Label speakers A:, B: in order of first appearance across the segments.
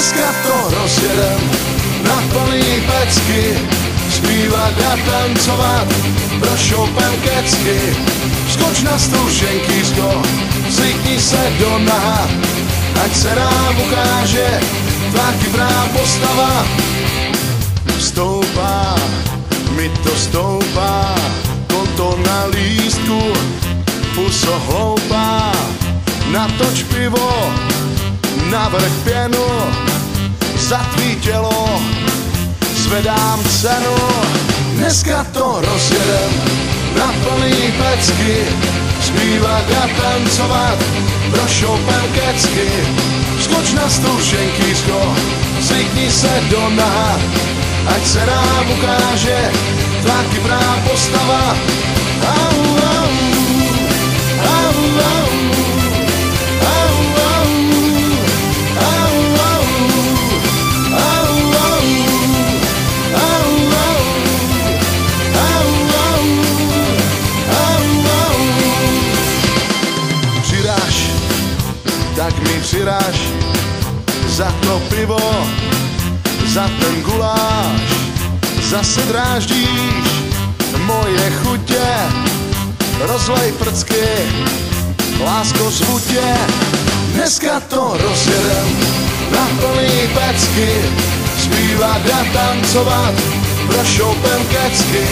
A: Dneska to rozjedem na plný pecky, zpívat a tancovat, prošoupem kecky. Skoč na stůl, ženkýzko, zvykni se do naha, ať se nám ukáže tvá chybrá postava. Stoupá, mi to stoupá, konto na lístku, puso hloupá, natoč pivo, navrch pěnu, za tvý tělo zvedám cenu. Dneska to rozjedem na plný pecky, zpívat a tancovat, prošoupem kecky. Skoč na stůl, ženkýzko, zvykni se do naha, ať se nám ukáže tvá chybrá postava. Au, au, au, au. Tak mi přiráž za to pivo, za ten guláš, zase dráždíš moje chutě, rozlej prcky, lásko zvu tě. Dneska to rozjedem na plný pecky, zpívat a tancovat, prošoupem kecky.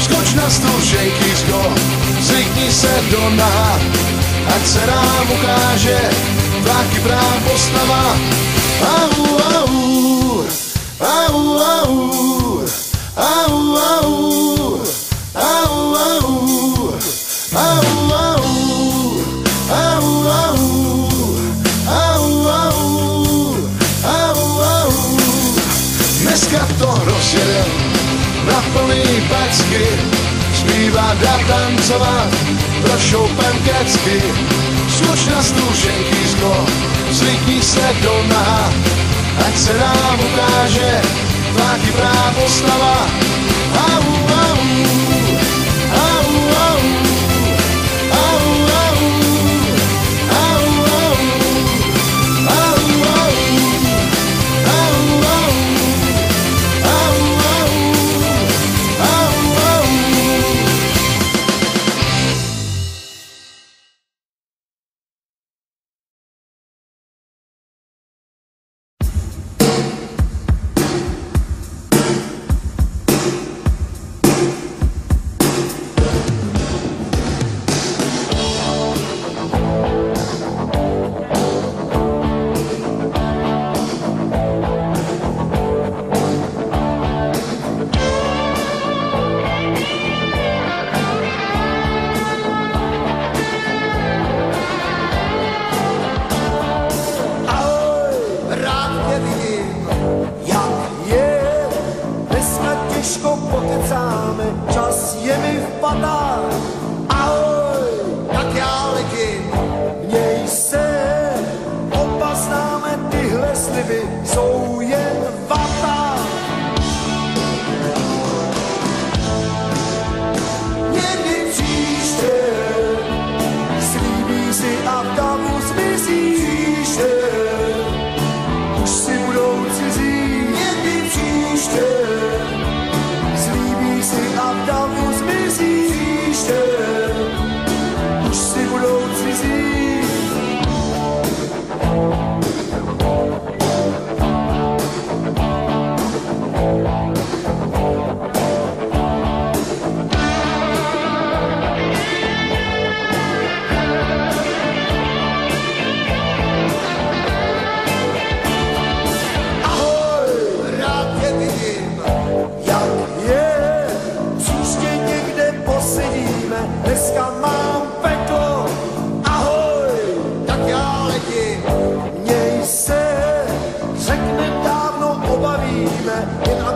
A: Skoč na stůl, ženkýzko, zvykni se do naha, ať se nám ukáže tvá chybrá postava. Au, au, au, au, au, au, au, au, au. Dneska to rozjedem na plný pecky, zpívat a tancovat, prošoupem kecky. Skoč na stůl, ženkýzko, zvykni se do naha, ať se nám ukáže tvá chybrá postava. Au, au, au, au, au, au, au, au,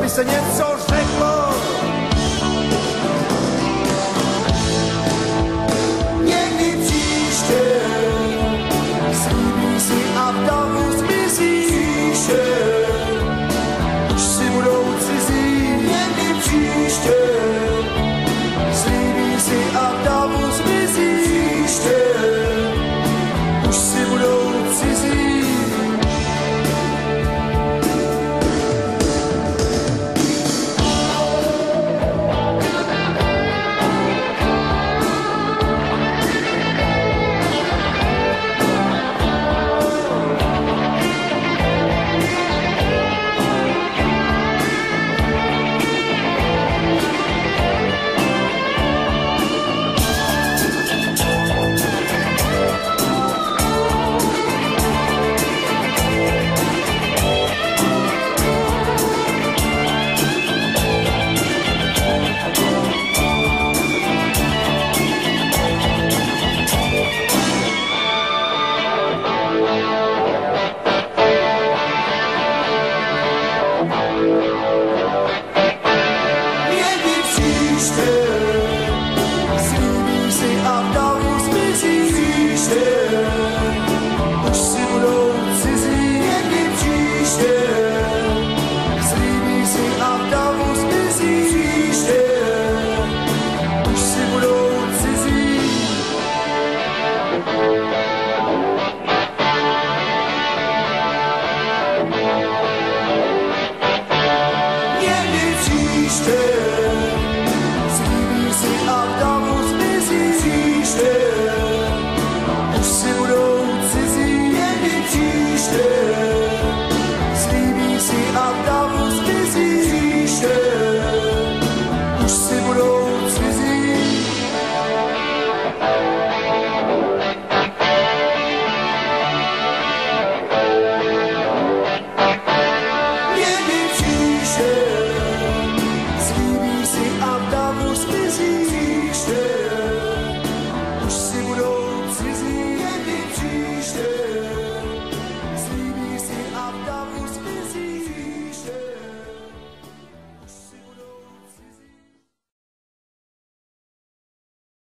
B: se něco řeklo. Někdy příště slíbí si a v davu zmizíš. Už si budou cizí. Někdy příště slíbí si a v davu zmizíš. Už si budou cizí. příště už si budou cizí.